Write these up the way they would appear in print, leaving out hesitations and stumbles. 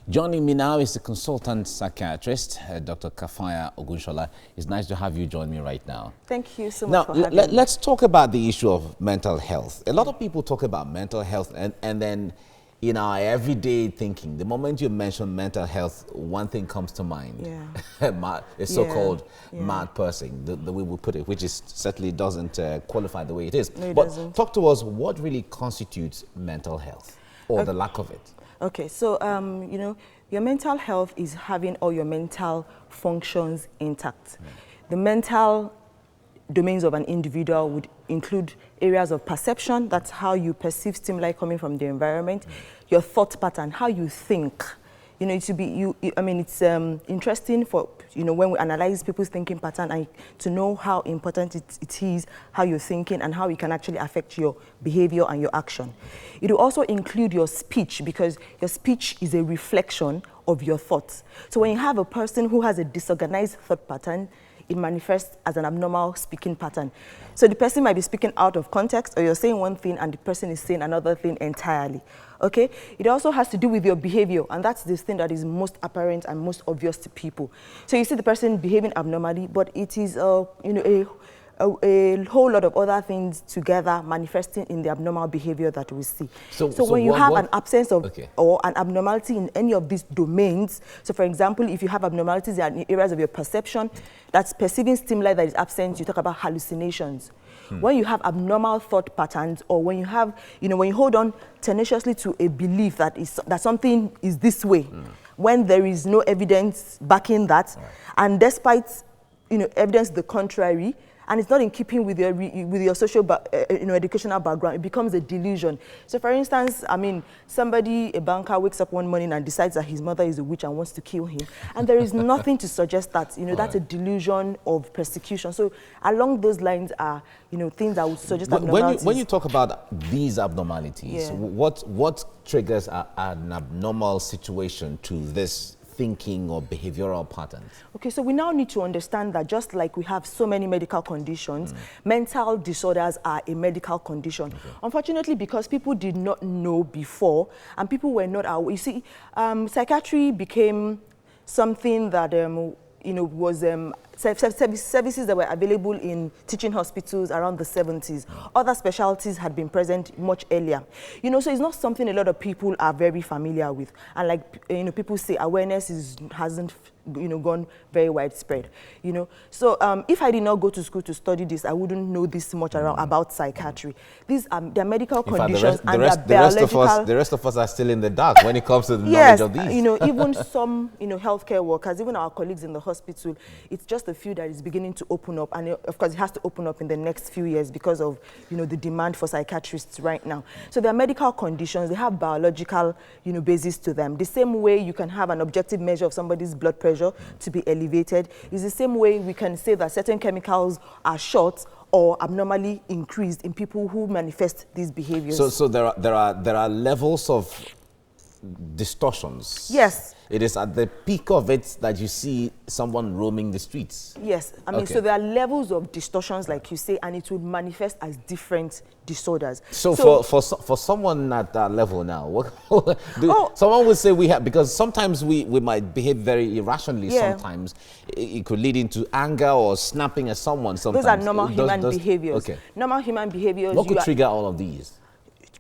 Joining me now is the consultant psychiatrist, Dr. Kafayat Ogunsola. It's nice to have you join me right now. Thank you so much for having me. Let's talk about the issue of mental health. A lot of people talk about mental health and then in our everyday thinking, the moment you mention mental health, one thing comes to mind. Yeah. A so-called mad person, the way we put it, which is certainly doesn't qualify the way it is. No, it but doesn't. Talk to us, what really constitutes mental health or the lack of it? Okay, so, you know, your mental health is having all your mental functions intact. The mental domains of an individual would include areas of perception, that's how you perceive stimuli coming from the environment, your thought pattern, how you think. You know, it's interesting for, you know, when we analyze people's thinking pattern and to know how important it is, how you're thinking and how it can actually affect your behavior and your action. It will also include your speech because your speech is a reflection of your thoughts. So when you have a person who has a disorganized thought pattern, it manifests as an abnormal speaking pattern. So the person might be speaking out of context, or you're saying one thing and the person is saying another thing entirely. Okay? It also has to do with your behavior, and that's the thing that is most apparent and most obvious to people. So you see the person behaving abnormally, but it is you know, a whole lot of other things together manifesting in the abnormal behavior that we see. So when you have an absence of or an abnormality in any of these domains, so for example, if you have abnormalities in areas of your perception, that's perceiving stimuli that is absent, you talk about hallucinations. When you have abnormal thought patterns, or when you have, you know, when you hold on tenaciously to a belief that something is this way, when there is no evidence backing that, and despite, you know, evidence to the contrary, and it's not in keeping with your social, you know, educational background, it becomes a delusion. So, for instance, I mean, a banker wakes up one morning and decides that his mother is a witch and wants to kill him, and there is nothing to suggest that, you know, that's a delusion of persecution. So, along those lines are, you know, things that would suggest abnormalities. When you talk about these abnormalities, what triggers an abnormal situation to this thinking or behavioral patterns? Okay, so we now need to understand that just like we have so many medical conditions, mental disorders are a medical condition. Unfortunately, because people did not know before and people were not aware. You see, psychiatry became something that you know, was services that were available in teaching hospitals around the 70s. Other specialties had been present much earlier. You know, so it's not something a lot of people are very familiar with. And like, you know, people say awareness hasn't, you know, gone very widespread, you know. So if I did not go to school to study this, I wouldn't know this much about psychiatry. These are they're medical conditions and they're biological. The rest of us are still in the dark when it comes to the knowledge of these. You know, even some, you know, healthcare workers, even our colleagues in the hospital, it's just a few that is beginning to open up, and of course it has to open up in the next few years because of, you know, the demand for psychiatrists right now. So they're medical conditions, they have biological, you know, basis to them. The same way you can have an objective measure of somebody's blood pressure to be elevated is the same way we can say that certain chemicals are short or abnormally increased in people who manifest these behaviors. So there are levels of distortions. Yes. It is at the peak of it that you see someone roaming the streets. Yes. I mean, so there are levels of distortions, like you say, and it would manifest as different disorders. So for someone at that level now, someone would say because sometimes we might behave very irrationally. Sometimes it could lead into anger or snapping at someone. Sometimes. Those are normal human behaviors. Okay. Normal human behaviors. What could trigger all of these?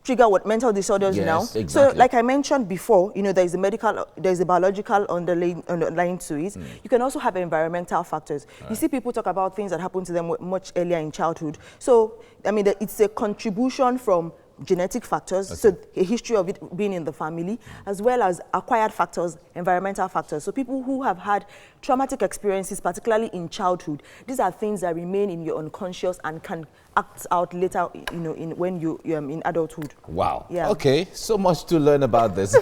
Trigger what? Mental disorders now? Exactly. So like I mentioned before, you know, there's a biological underlying to it. You can also have environmental factors. You see people talk about things that happen to them much earlier in childhood. So, I mean, it's a contribution from genetic factors, so a history of it being in the family, as well as acquired factors, environmental factors. So people who have had traumatic experiences, particularly in childhood, these are things that remain in your unconscious and can act out later, you know, when you in adulthood. Wow. Yeah. Okay, so much to learn about this.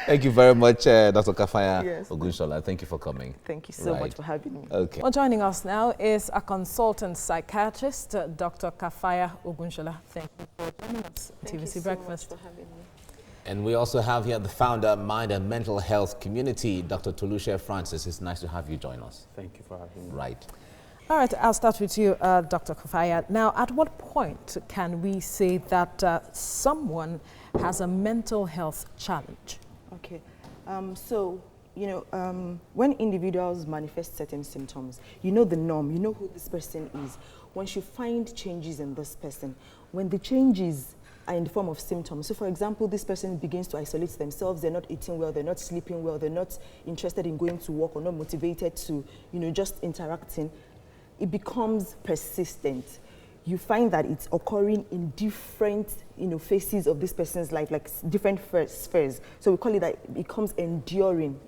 Thank you very much, Dr. Kafayat Ogunsola. Thank you for coming. Thank you so much for having me. Okay. Well, joining us now is a consultant psychiatrist, Dr. Kafayat Ogunsola. Thank you for joining us. TVC Breakfast. So much for having me. And we also have here the founder of Mind and Mental Health Community, Dr. Toluse Francis. It's nice to have you join us. Thank you for having me. Right. All right, I'll start with you, Dr. Kafayat. Now, at what point can we say that someone has a mental health challenge? Okay. So, when individuals manifest certain symptoms, you know the norm, you know who this person is. Once you find changes in this person, when the changes are in the form of symptoms, so for example, this person begins to isolate themselves, they're not eating well, they're not sleeping well, they're not interested in going to work or not motivated to, just interacting, it becomes persistent. You find that it's occurring in different, phases of this person's life, like different spheres. So we call it that it becomes enduring,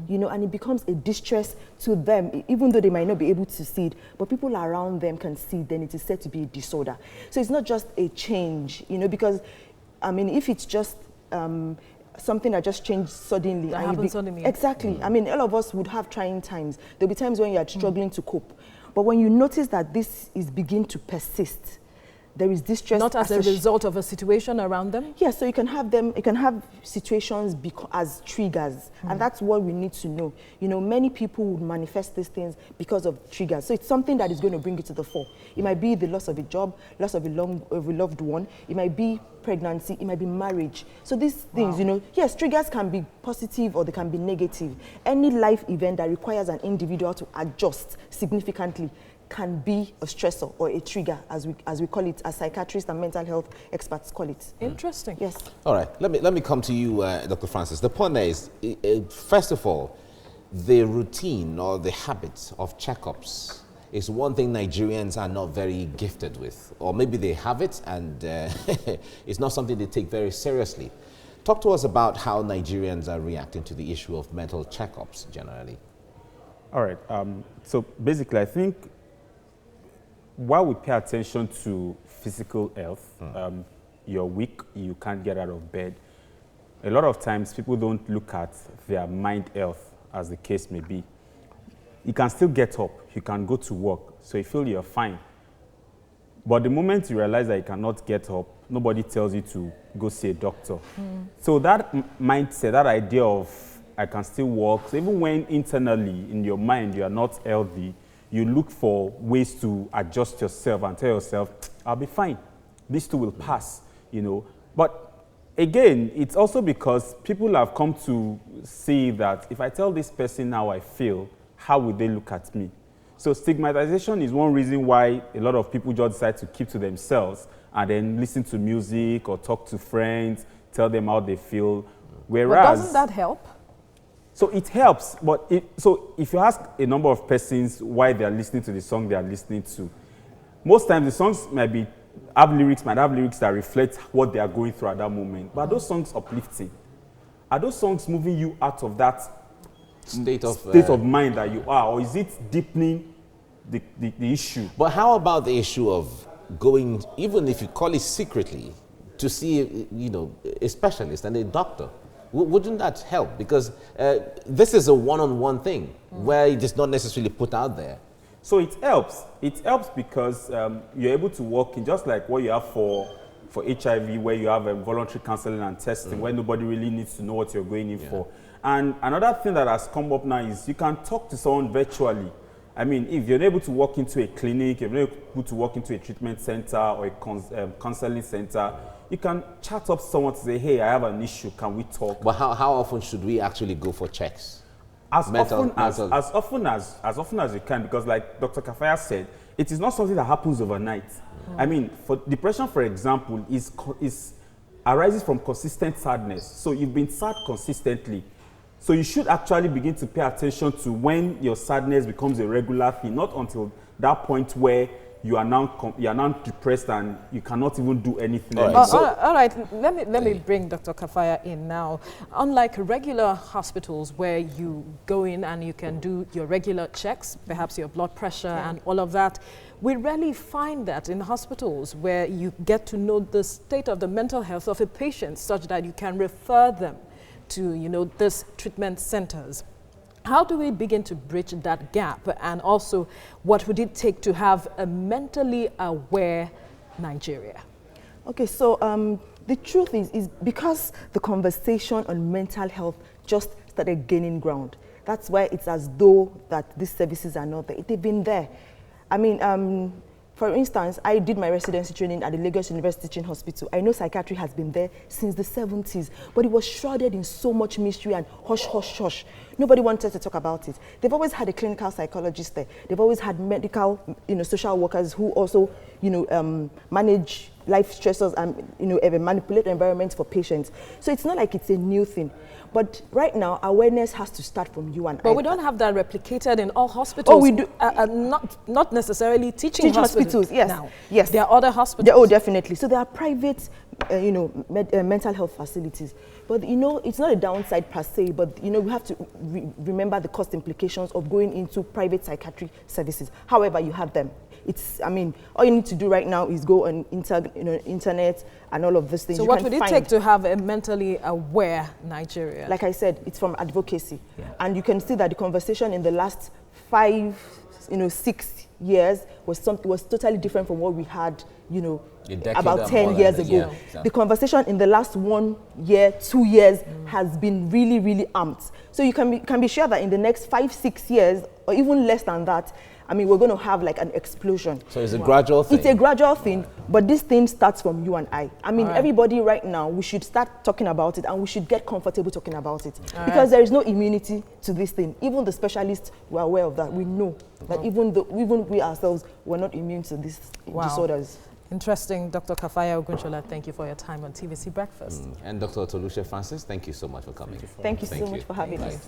and it becomes a distress to them, even though they might not be able to see it, but people around them can see it, then it is said to be a disorder. So it's not just a change, because, if it's just something that just changed suddenly. That happens suddenly. Exactly. All of us would have trying times. There'll be times when you're struggling to cope. But when you notice that this is beginning to persist, there is distress. Not as a result of a situation around them? Yeah, so you can have situations as triggers, and that's what we need to know. Many people would manifest these things because of triggers. So it's something that is going to bring it to the fore. It might be the loss of a job, loss of a loved one. It might be pregnancy, it might be marriage. So these things, yes, triggers can be positive or they can be negative. Any life event that requires an individual to adjust significantly can be a stressor or a trigger, as we call it, as psychiatrists and mental health experts call it. Interesting. Yes. All right. Let me come to you, Dr. Francis. The point is, first of all, the routine or the habit of checkups is one thing Nigerians are not very gifted with, or maybe they have it and it's not something they take very seriously. Talk to us about how Nigerians are reacting to the issue of mental checkups generally. All right. So basically, I think while we pay attention to physical health, you're weak, you can't get out of bed, a lot of times people don't look at their mind health, as the case may be. You can still get up, you can go to work, so you feel you're fine. But the moment you realize that you cannot get up, nobody tells you to go see a doctor. So that mindset, that idea of I can still walk, so even when internally in your mind you are not healthy, you look for ways to adjust yourself and tell yourself, I'll be fine. This too will pass, But again, it's also because people have come to see that if I tell this person how I feel, how would they look at me? So stigmatization is one reason why a lot of people just decide to keep to themselves and then listen to music or talk to friends, tell them how they feel. Whereas, but doesn't that help? So it helps, but if you ask a number of persons why they are listening to the song they are listening to, most times the songs might have lyrics that reflect what they are going through at that moment. But are those songs uplifting? Are those songs moving you out of that state of mind that you are, or is it deepening the issue? But how about the issue of going, even if you call it secretly, to see a specialist and a doctor? Wouldn't that help? Because this is a one-on-one thing where it is not necessarily put out there. So it helps. It helps because you're able to walk in, just like what you have for HIV, where you have voluntary counseling and testing, where nobody really needs to know what you're going in for. And another thing that has come up now is you can talk to someone virtually. I mean, if you're able to walk into a clinic, you're able to walk into a treatment center or a counseling center, you can chat up someone to say, hey, I have an issue, can we talk? But how often should we actually go for checks? As often as you can, because like Dr. Kafayat said, it is not something that happens overnight. I mean, for depression, for example, arises from consistent sadness. So you've been sad consistently. So you should actually begin to pay attention to when your sadness becomes a regular thing, not until that point where you are now depressed and you cannot even do anything. All right. Let me bring Dr. Kafayat in now. Unlike regular hospitals where you go in and you can do your regular checks, perhaps your blood pressure and all of that, we rarely find that in hospitals where you get to know the state of the mental health of a patient such that you can refer them to, these treatment centers. How do we begin to bridge that gap? And also, what would it take to have a mentally aware Nigeria? Okay, so the truth is because the conversation on mental health just started gaining ground. That's why it's as though that these services are not there. They've been there. I mean, For instance, I did my residency training at the Lagos University Teaching Hospital. I know psychiatry has been there since the 70s, but it was shrouded in so much mystery and hush, hush, hush. Nobody wanted to talk about it. They've always had a clinical psychologist there. They've always had medical, social workers who also, manage life stressors and, manipulate the environment for patients. So it's not like it's a new thing. But right now, awareness has to start from you and I. But we don't have that replicated in all hospitals. Oh, we do. Not necessarily teaching hospitals. Yes. Now. Yes. There are other hospitals. Definitely. So there are private, mental health facilities. But, it's not a downside per se, but, we have to remember the cost implications of going into private psychiatry services. However, you have them. All you need to do right now is go on internet and all of these things. So what would it take to have a mentally aware Nigeria? Like I said, it's from advocacy. Yeah. And you can see that the conversation in the last 6 years was totally different from what we had, about 10 years ago. Yeah, exactly. The conversation in the last 1 year, 2 years has been really, really amped. So you can be sure that in the next 5-6 years, or even less than that, we're going to have like an explosion. So it's a gradual thing? It's a gradual thing, but this thing starts from you and I. Everybody right now, we should start talking about it and we should get comfortable talking about it. Because there is no immunity to this thing. Even the specialists were aware of that. We know that even we ourselves were not immune to these disorders. Interesting. Dr. Kafayat Ogunsola, thank you for your time on TVC Breakfast. And Dr. Toluse Francis, thank you so much for coming. Thank you so much for having us.